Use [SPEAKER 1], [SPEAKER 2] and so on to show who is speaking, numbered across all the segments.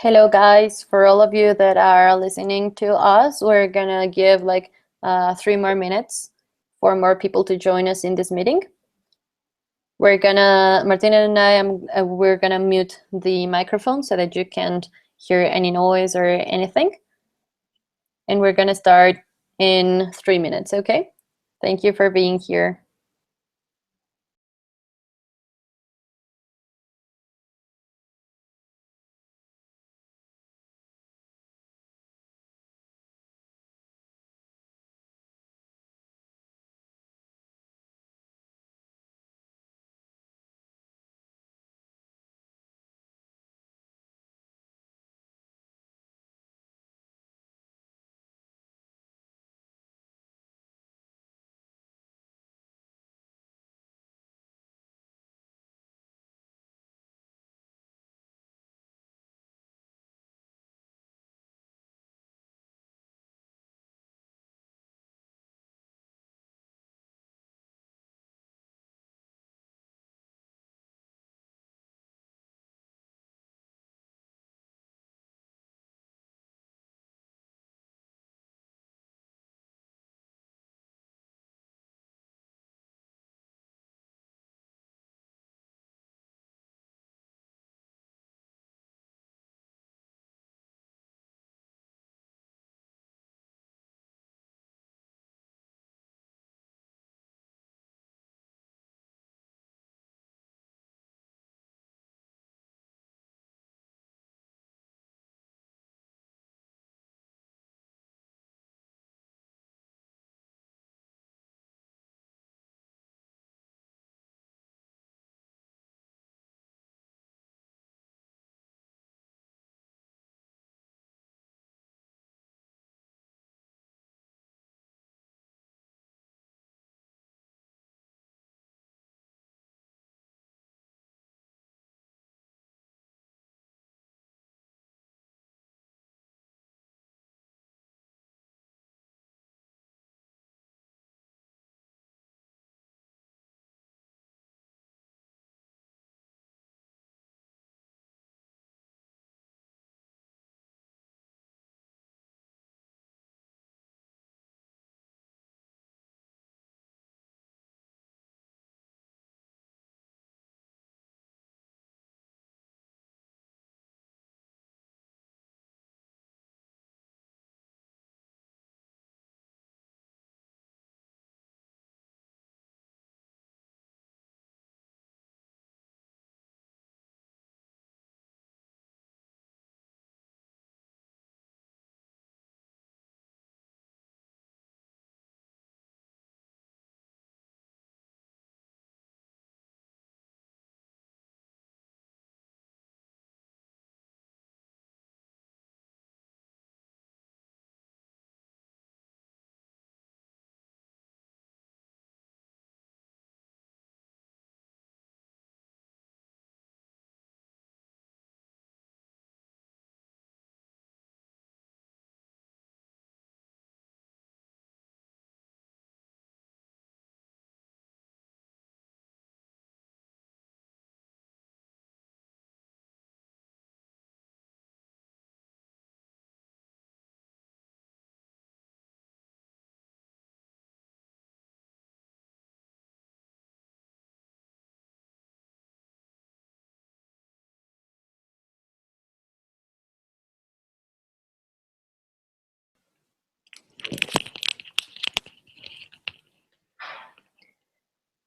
[SPEAKER 1] Hello guys, for all of you that are listening to us, we're gonna give like 3 more minutes for more people to join us in this meeting. Martina and we're gonna mute the microphone so that you can't hear any noise or anything. And we're gonna start in 3 minutes, okay? Thank you for being here.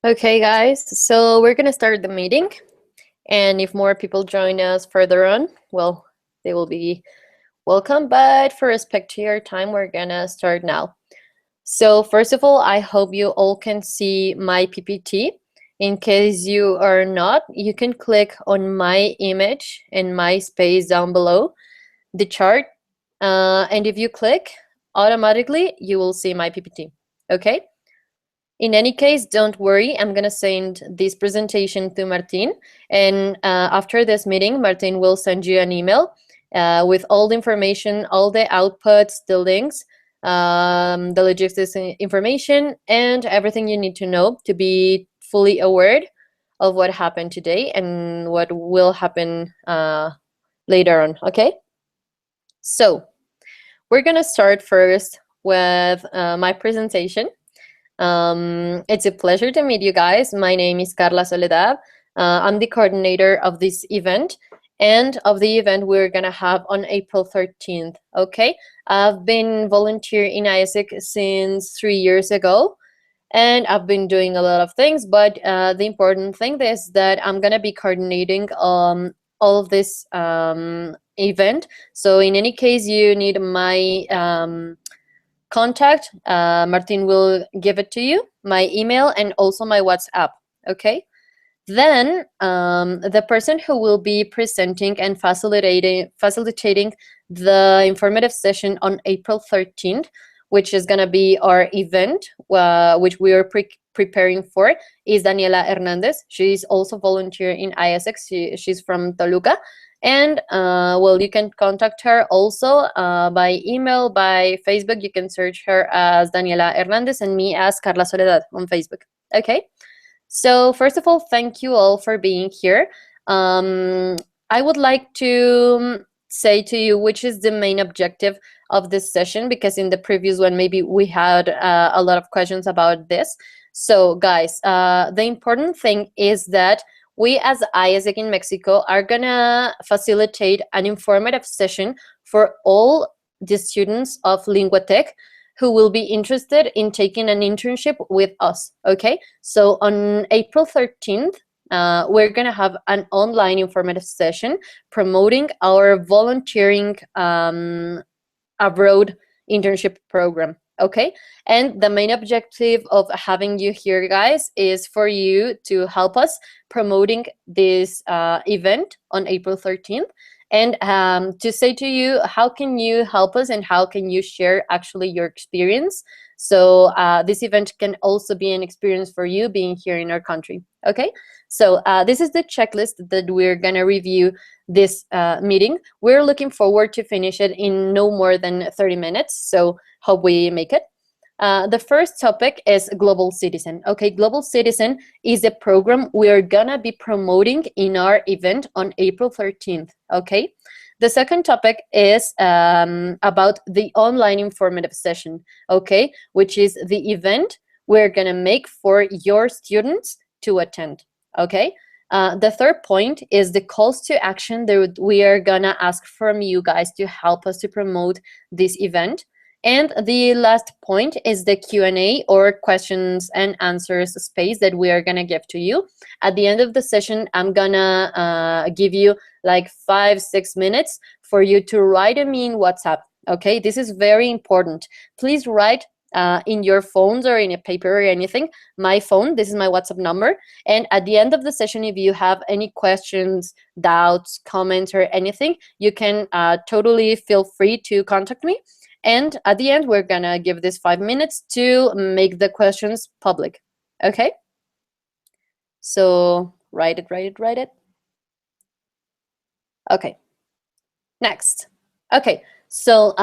[SPEAKER 1] Okay guys, so we're gonna start the meeting. And if more people join us further on, well, they will be welcome. But for respect to your time, we're gonna start now. So first of all, I hope you all can see my PPT. In case you are not, you can click on my image in my space down below, the chart. And if you click, automatically you will see my PPT, okay? In any case, don't worry, I'm gonna send this presentation to Martin, and after this meeting, Martin will send you an email with all the information, all the outputs, the links, the logistics information, and everything you need to know to be fully aware of what happened today and what will happen later on, okay? So we're gonna start first with my presentation. It's a pleasure to meet you guys. My name is Carla Soledad. I'm the coordinator of this event and of the event we're gonna have on April 13th, okay? I've been volunteering in AIESEC since 3 years ago, and I've been doing a lot of things, but the important thing is that I'm gonna be coordinating all of this event. So in any case you need my contact, Martin will give it to you, my email, and also my WhatsApp, okay? Then the person who will be presenting and facilitating the informative session on April 13th, which is going to be our event, which we are preparing for, is Daniela Hernandez. She's also volunteer in AIESEC. She's from Toluca. And well, you can contact her also by email, by Facebook. You can search her as Daniela Hernandez and me as Carla Soledad on Facebook. Okay. So first of all, thank you all for being here. I would like to say to you which is the main objective of this session, because in the previous one, maybe we had a lot of questions about this. So guys, the important thing is that we as AIESEC in Mexico are gonna facilitate an informative session for all the students of Linguatec who will be interested in taking an internship with us, okay? So on April 13th, we're gonna have an online informative session promoting our volunteering abroad internship program, okay? And the main objective of having you here, guys, is for you to help us promoting this event on April 13th, and to say to you, how can you help us and how can you share actually your experience? So this event can also be an experience for you being here in our country, okay? So this is the checklist that we're gonna review this meeting. We're looking forward to finish it in no more than 30 minutes, so hope we make it. The first topic is Global Citizen. Okay, Global Citizen is a program we're gonna be promoting in our event on April 13th, okay? The second topic is about the online informative session, okay? Which is the event we're gonna make for your students to attend, okay? The third point is the calls to action that we are gonna ask from you guys to help us to promote this event. And the last point is the Q&A, or questions and answers space, that we are gonna give to you. At the end of the session, I'm gonna give you like 5-6 minutes for you to write me in WhatsApp, okay? This is very important. Please write in your phones or in a paper or anything, my phone, this is my WhatsApp number. And at the end of the session, if you have any questions, doubts, comments, or anything, you can totally feel free to contact me. And at the end, we're gonna give this 5 minutes to make the questions public, okay? So write it. Okay, next. Okay, so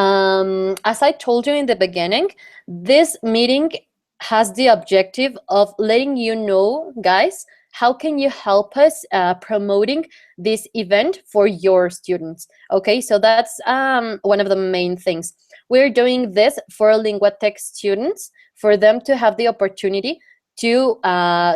[SPEAKER 1] as I told you in the beginning, this meeting has the objective of letting you know, guys, how can you help us promoting this event for your students, okay? So that's one of the main things. We're doing this for Linguatec students, for them to have the opportunity to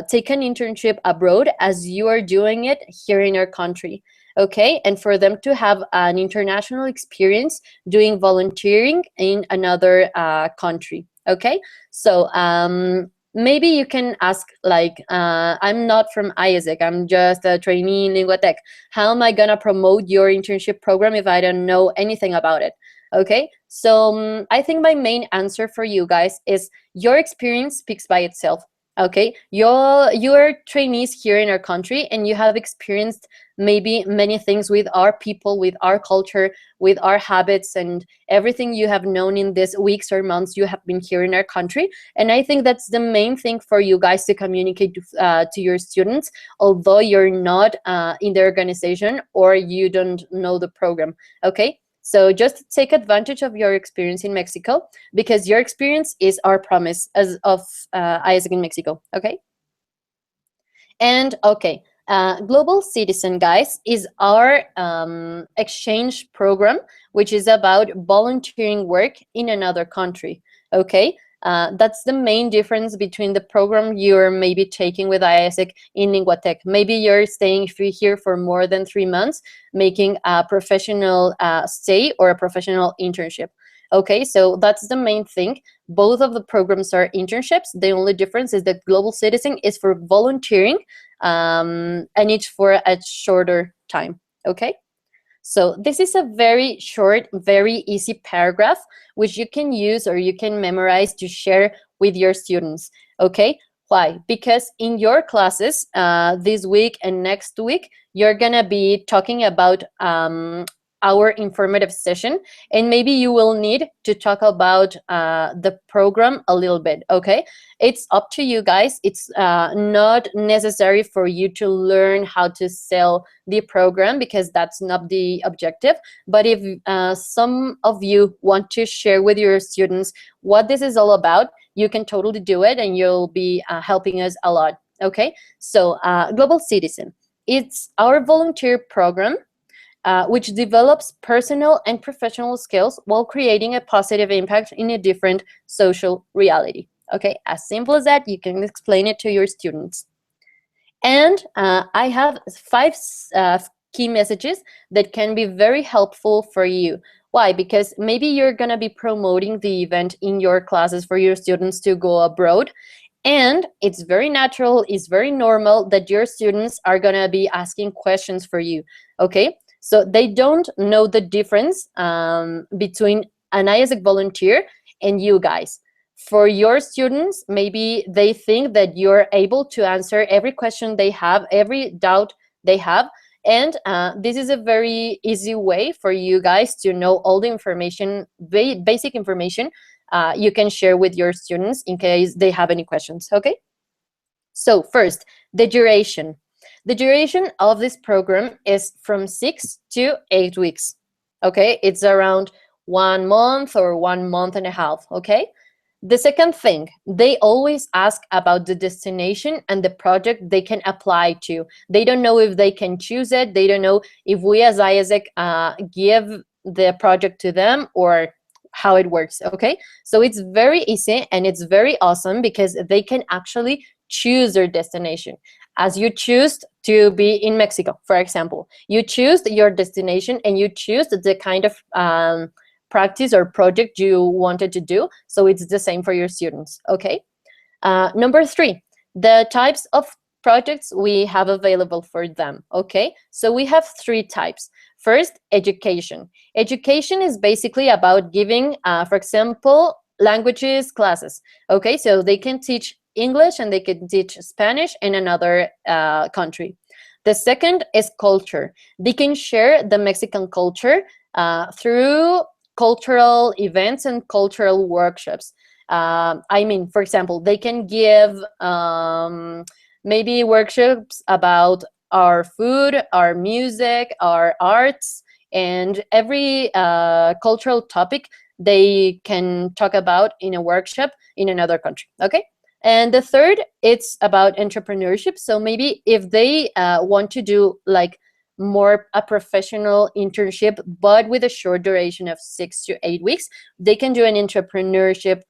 [SPEAKER 1] take an internship abroad as you are doing it here in our country, okay? And for them to have an international experience doing volunteering in another country, okay? So maybe you can ask, like, I'm not from AIESEC, I'm just a trainee in Linguatec. How am I gonna promote your internship program if I don't know anything about it? Okay, so I think my main answer for you guys is your experience speaks by itself. Okay, you're trainees here in our country, and you have experienced maybe many things with our people, with our culture, with our habits, and everything you have known in these weeks or months you have been here in our country. And I think that's the main thing for you guys to communicate to your students, although you're not in the organization or you don't know the program, okay? So just take advantage of your experience in Mexico, because your experience is our promise as of AIESEC in Mexico, okay? And okay, Global Citizen, guys, is our exchange program, which is about volunteering work in another country. Okay, that's the main difference between the program you're maybe taking with AIESEC in Linguatec. Maybe you're staying here for more than 3 months, making a professional stay or a professional internship. Okay, so that's the main thing. Both of the programs are internships. The only difference is that Global Citizen is for volunteering, and it's for a shorter time. Okay, so this is a very short, very easy paragraph which you can use or you can memorize to share with your students. Okay, why? Because in your classes this week and next week, you're gonna be talking about our informative session, and maybe you will need to talk about the program a little bit. Okay, it's up to you guys. It's not necessary for you to learn how to sell the program, because that's not the objective. But if some of you want to share with your students what this is all about, you can totally do it, and you'll be helping us a lot. Okay, so Global Citizen, it's our volunteer program which develops personal and professional skills while creating a positive impact in a different social reality. Okay, as simple as that. You can explain it to your students. And I have 5 key messages that can be very helpful for you. Why? Because maybe you're going to be promoting the event in your classes for your students to go abroad. And it's very natural, it's very normal that your students are going to be asking questions for you. Okay, so they don't know the difference between an AIESEC volunteer and you guys. For your students, maybe they think that you're able to answer every question they have, every doubt they have. And this is a very easy way for you guys to know all the information, basic information you can share with your students in case they have any questions. Okay, so first, the duration. The duration of this program is from 6 to 8 weeks. Okay, it's around 1 month or 1 month and a half. Okay, the second thing, they always ask about the destination and the project they can apply to. They don't know if they can choose it. They don't know if we as AIESEC give the project to them or how it works. Okay, so it's very easy and it's very awesome because they can actually choose their destination. As you choose to be in Mexico, for example, you choose your destination and you choose the kind of practice or project you wanted to do. So it's the same for your students. Okay. Number 3, the types of projects we have available for them. Okay, so we have 3 types. First, education. Education is basically about giving, for example, languages classes. Okay, so they can teach English and they can teach Spanish in another country. The second is culture. They can share the Mexican culture through cultural events and cultural workshops. I mean, for example, they can give maybe workshops about our food, our music, our arts, and every cultural topic they can talk about in a workshop in another country. Okay. And the third, it's about entrepreneurship. So maybe if they want to do like more a professional internship, but with a short duration of 6 to 8 weeks, they can do an entrepreneurship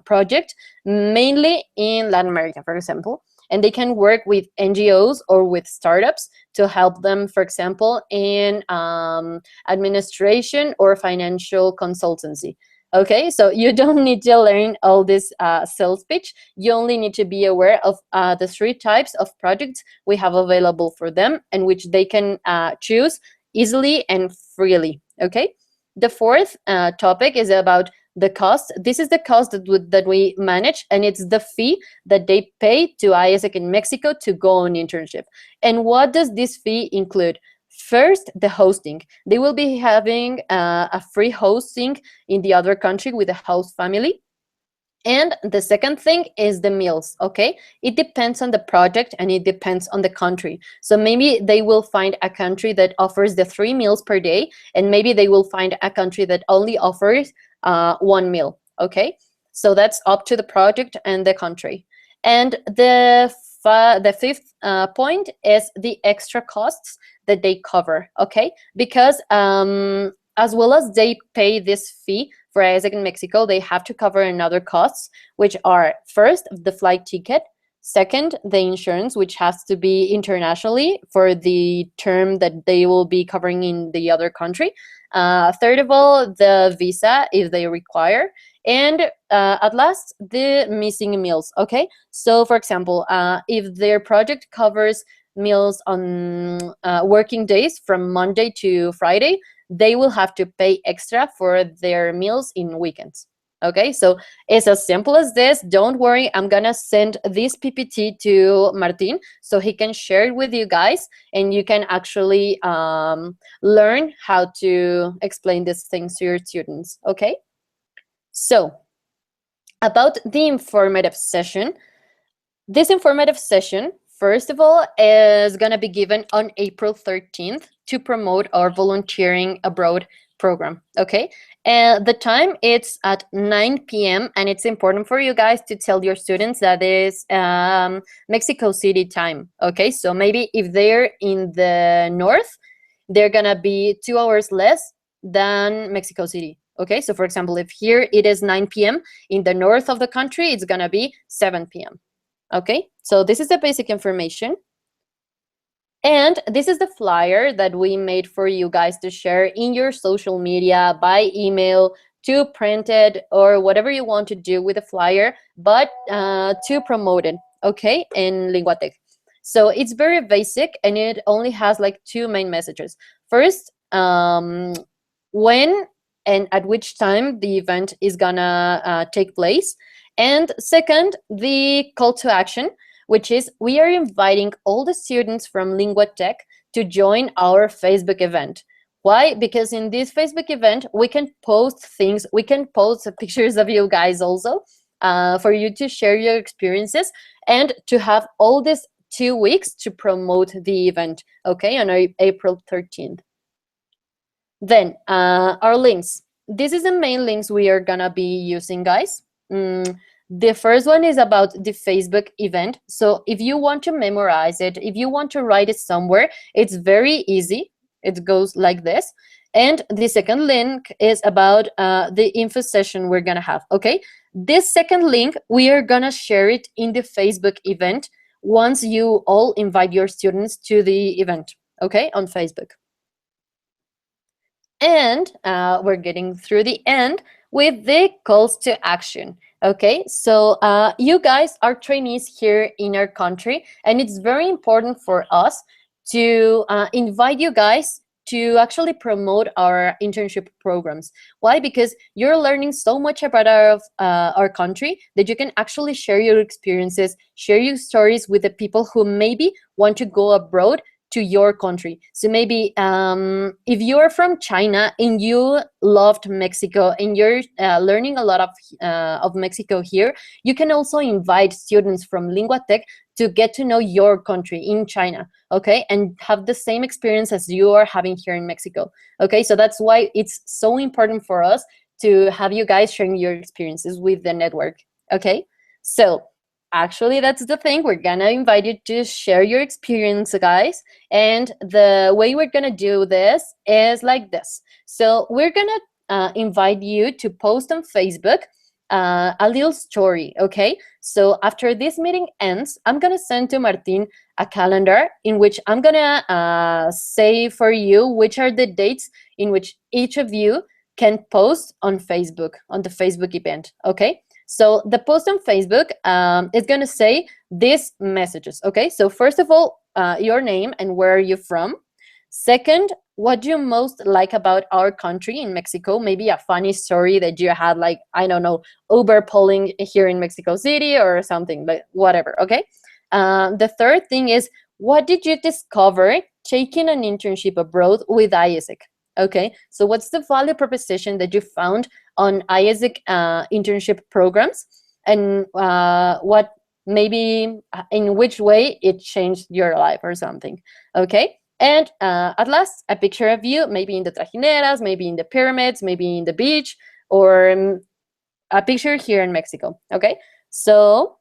[SPEAKER 1] project, mainly in Latin America, for example. And they can work with NGOs or with startups to help them, for example, in administration or financial consultancy. Okay, so you don't need to learn all this sales pitch. You only need to be aware of the 3 types of projects we have available for them and which they can choose easily and freely. Okay, the 4th topic is about the cost. This is the cost that we manage, and it's the fee that they pay to AIESEC in Mexico to go on internship. And what does this fee include? First, the hosting. They will be having a free hosting in the other country with the host family. And the second thing is the meals, okay? It depends on the project and it depends on the country. So maybe they will find a country that offers the 3 meals per day, and maybe they will find a country that only offers 1 meal, okay? So that's up to the project and the country. And the the fifth point is the extra costs that they cover, okay? Because as well as they pay this fee for AIESEC in Mexico, they have to cover another costs, which are first, the flight ticket, second, the insurance, which has to be internationally for the term that they will be covering in the other country. Third of all, the visa, if they require. And at last, the missing meals, okay? So for example, if their project covers meals on working days from Monday to Friday, they will have to pay extra for their meals in weekends. Okay, so it's as simple as this. Don't worry, I'm gonna send this PPT to Martin so he can share it with you guys, and you can actually learn how to explain these things to your students. Okay, so about the informative session. This informative session, first of all, is gonna be given on April 13th to promote our volunteering abroad program, okay? And the time, it's at 9 p.m. and it's important for you guys to tell your students that is Mexico City time, okay? So maybe if they're in the north, they're gonna be 2 hours less than Mexico City, okay? So for example, if here it is 9 p.m., in the north of the country, it's gonna be 7 p.m. Okay, so this is the basic information. And this is the flyer that we made for you guys to share in your social media, by email, to print it, or whatever you want to do with the flyer, but to promote it, okay, in Linguatec. So it's very basic, and it only has like 2 main messages. First, when and at which time the event is gonna take place. And second, the call to action, which is we are inviting all the students from Linguatec to join our Facebook event. Why? Because in this Facebook event, we can post things, we can post pictures of you guys also, for you to share your experiences and to have all these 2 weeks to promote the event, okay, on April 13th. Then our links. This is the main links we are gonna be using, guys. The first one is about the Facebook event. So if you want to memorize it, if you want to write it somewhere, it's very easy. It goes like this. And the second link is about the info session we're gonna have, okay? This second link, we are gonna share it in the Facebook event once you all invite your students to the event, okay, on Facebook. And we're getting through the end with the calls to action. Okay, so you guys are trainees here in our country, and it's very important for us to invite you guys to actually promote our internship programs. Why? Because you're learning so much about our country that you can actually share your experiences, share your stories with the people who maybe want to go abroad to your country. So maybe if you're from China and you loved Mexico and you're learning a lot of Mexico here, you can also invite students from Linguatec to get to know your country in China, okay, and have the same experience as you are having here in Mexico, okay? So that's why it's so important for us to have you guys sharing your experiences with the network, okay? So actually, that's the thing. We're gonna invite you to share your experience, guys. And the way we're gonna do this is like this. So we're gonna invite you to post on Facebook a little story, okay? So after this meeting ends, I'm gonna send to Martin a calendar in which I'm gonna say for you which are the dates in which each of you can post on Facebook, on the Facebook event, okay? So the post on Facebook is going to say these messages, okay? So first of all, your name and where are you from. Second, what do you most like about our country in Mexico? Maybe a funny story that you had, like, I don't know, Uber pulling here in Mexico City or something, but whatever, okay? The third thing is, what did you discover taking an internship abroad with AIESEC? Okay, so what's the value proposition that you found on AIESEC internship programs, and what maybe in which way it changed your life or something, okay? And at last, a picture of you, maybe in the trajineras, maybe in the pyramids, maybe in the beach, or a picture here in Mexico, okay? So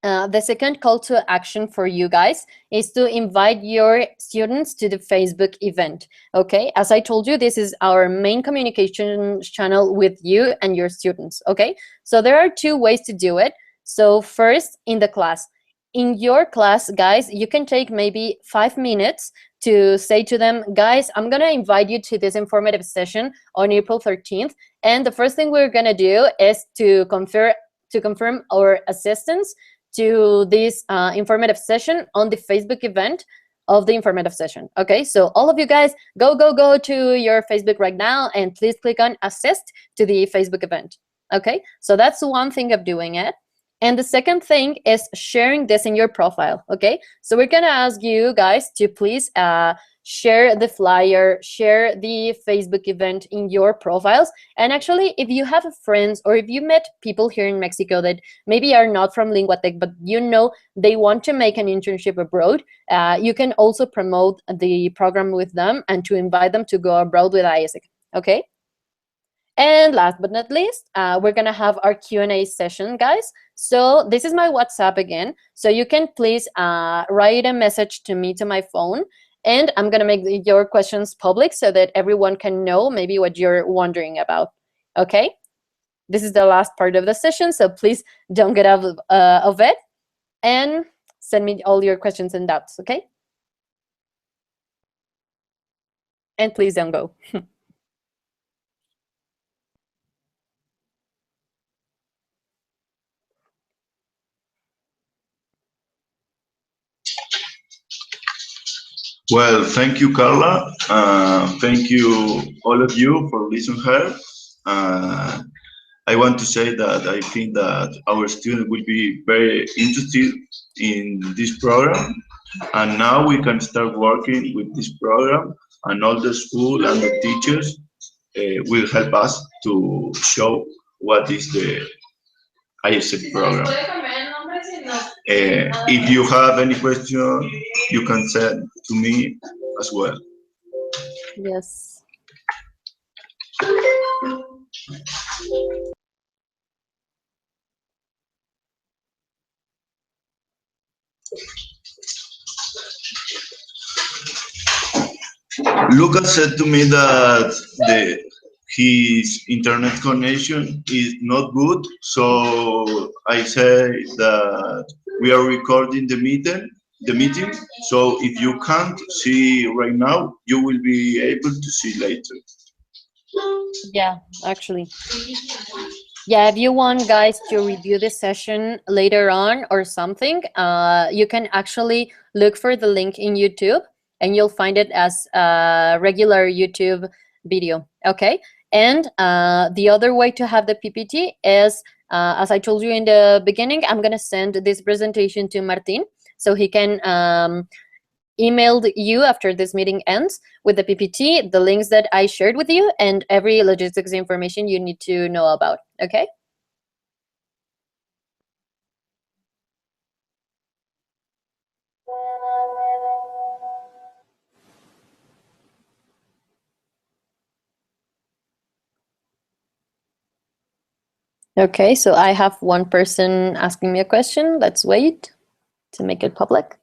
[SPEAKER 1] The second call to action for you guys is to invite your students to the Facebook event. Okay, as I told you, this is our main communication channel with you and your students. Okay, so there are two ways to do it. So first, in the class. In your class, guys, you can take maybe 5 minutes to say to them, guys, I'm gonna invite you to this informative session on April 13th. And the first thing we're gonna do is to confirm our assistance to this informative session on the Facebook event of the informative session. Okay, so all of you guys, go to your Facebook right now and please click on assist to the Facebook event. Okay, so that's one thing of doing it. And the second thing is sharing this in your profile. Okay, so we're gonna ask you guys to please share the flyer, share the Facebook event in your profiles. And actually, if you have friends or if you met people here in Mexico that maybe are not from Linguatec, but you know they want to make an internship abroad, you can also promote the program with them and to invite them to go abroad with AIESEC. Okay? And last but not least, we're gonna have our Q&A session, guys. So this is my WhatsApp again. So you can please write a message to me to my phone, and I'm gonna make your questions public so that everyone can know maybe what you're wondering about. Okay? This is the last part of the session, so please don't get out of it, and send me all your questions and doubts. Okay? And please don't go.
[SPEAKER 2] Well, thank you, Carla. Thank you, all of you, for listening her. I want to say that I think that our students will be very interested in this program, and now we can start working with this program, and all the school and the teachers will help us to show what is the AIESEC program. If you have any question, you can send to me as well.
[SPEAKER 1] Yes.
[SPEAKER 2] Lucas said to me that his internet connection is not good, so I say that we are recording the meeting. So if you can't see right now, you will be able to see later.
[SPEAKER 1] Yeah, actually. Yeah, if you want guys to review this session later on or something, you can actually look for the link in YouTube and you'll find it as a regular YouTube video, okay? And the other way to have the PPT is, as I told you in the beginning, I'm gonna send this presentation to Martin so he can emailed you after this meeting ends with the PPT, the links that I shared with you, and every logistics information you need to know about, okay? Okay, so I have one person asking me a question. Let's wait to make it public.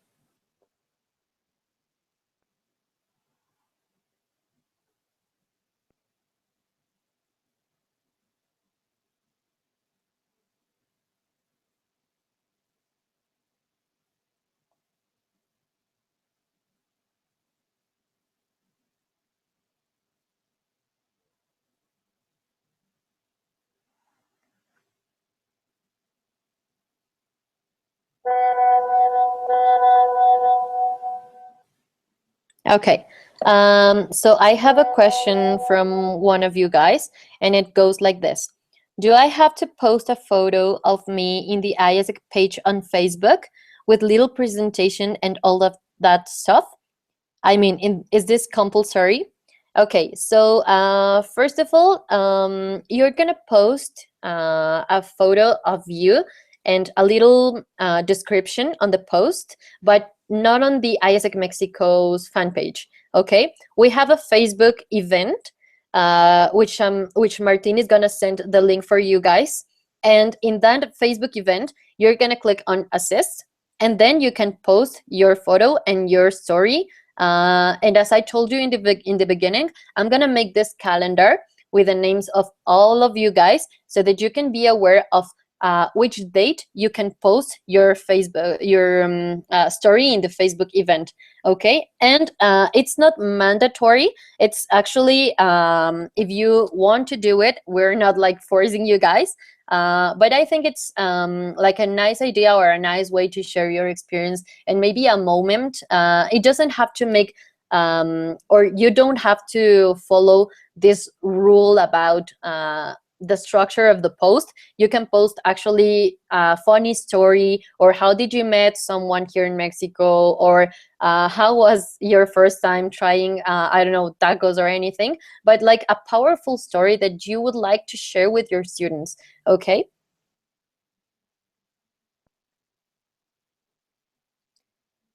[SPEAKER 1] Okay, so I have a question from one of you guys, and it goes like this. Do I have to post a photo of me in the AIESEC page on Facebook with little presentation and all of that stuff? I mean, is this compulsory? Okay, so first of all, you're gonna post a photo of you and a little description on the post, but not on the AIESEC Mexico's fan page. Okay, we have a Facebook event, which Martin is gonna send the link for you guys. And in that Facebook event, you're going to click on assist, and then you can post your photo and your story. And as I told you in the beginning, I'm going to make this calendar with the names of all of you guys so that you can be aware of which date you can post your Facebook, your story in the Facebook event. Okay, and it's not mandatory. It's actually, if you want to do it, we're not like forcing you guys. But I think it's like a nice idea or a nice way to share your experience and maybe a moment. It doesn't have to make or you don't have to follow this rule about the structure of the post. You can post actually a funny story, or how did you met someone here in Mexico, or how was your first time trying I don't know, tacos or anything, but like a powerful story that you would like to share with your students. Okay,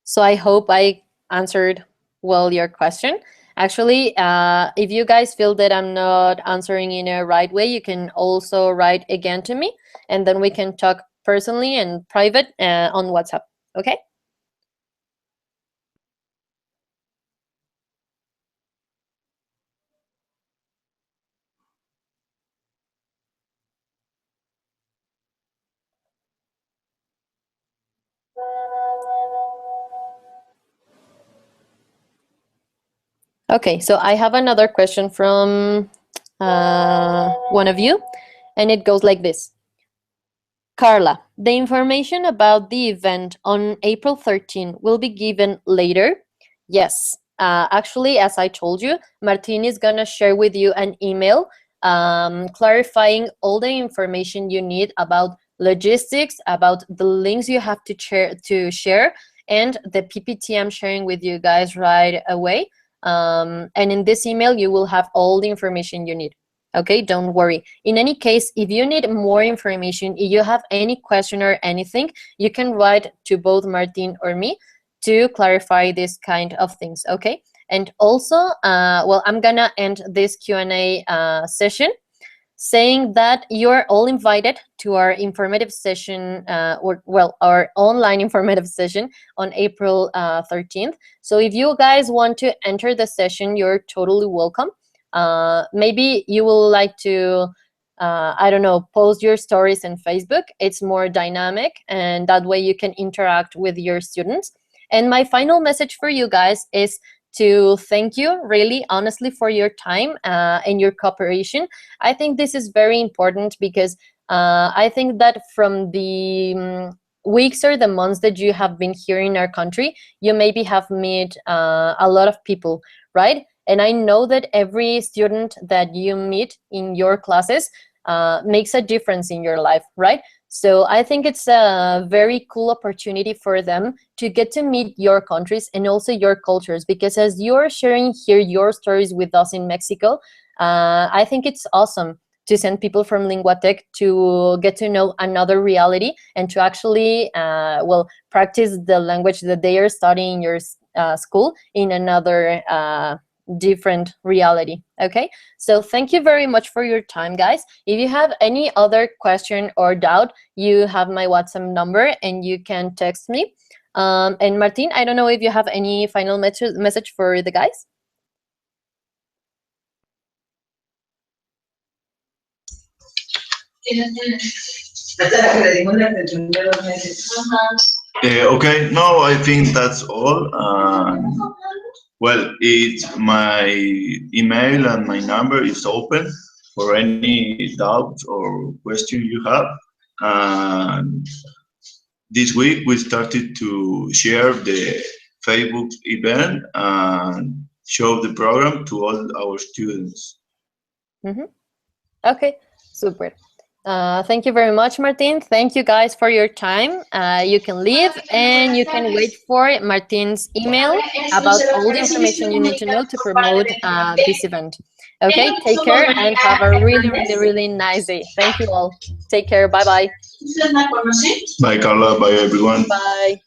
[SPEAKER 1] so I hope I answered well your question. Actually, if you guys feel that I'm not answering in a right way, you can also write again to me, and then we can talk personally and private on WhatsApp. Okay? Okay, so I have another question from one of you, and it goes like this. Carla, the information about the event on April 13 will be given later? Yes. Actually, as I told you, Martin is going to share with you an email clarifying all the information you need about logistics, about the links you have to share, and the PPT I'm sharing with you guys right away. And in this email, you will have all the information you need. Okay, don't worry. In any case, if you need more information, if you have any question or anything, you can write to both Martin or me to clarify this kind of things, okay? And also, well, I'm gonna end this Q&A session saying that you're all invited to our informative session, or well, our online informative session on April 13th. So if you guys want to enter the session, you're totally welcome. Maybe you will like to, I don't know, post your stories in Facebook. It's more dynamic, and that way you can interact with your students. And my final message for you guys is to thank you really honestly for your time and your cooperation. I think this is very important because I think that from the weeks or the months that you have been here in our country, you maybe have met a lot of people, right? And I know that every student that you meet in your classes makes a difference in your life, right? So I think it's a very cool opportunity for them to get to meet your countries and also your cultures, because as you're sharing here your stories with us in Mexico, I think it's awesome to send people from Linguatec to get to know another reality and to actually, well, practice the language that they are studying in your school in another different reality. Okay, so thank you very much for your time, guys. If you have any other question or doubt, you have my WhatsApp number and you can text me. And Martin, I don't know if you have any final message for the guys.
[SPEAKER 2] Okay, no, I think that's all. Well, it's my email and my number is open for any doubt or question you have. And this week we started to share the Facebook event and show the program to all our students.
[SPEAKER 1] Okay, super. Thank you very much, Martin. Thank you guys for your time. You can leave and you can wait for Martin's email about all the information you need to know to promote this event. Okay, take care and have a really, really, really nice day. Thank you all. Take care. Bye-bye.
[SPEAKER 2] Bye, Carla. Bye, everyone.
[SPEAKER 1] Bye.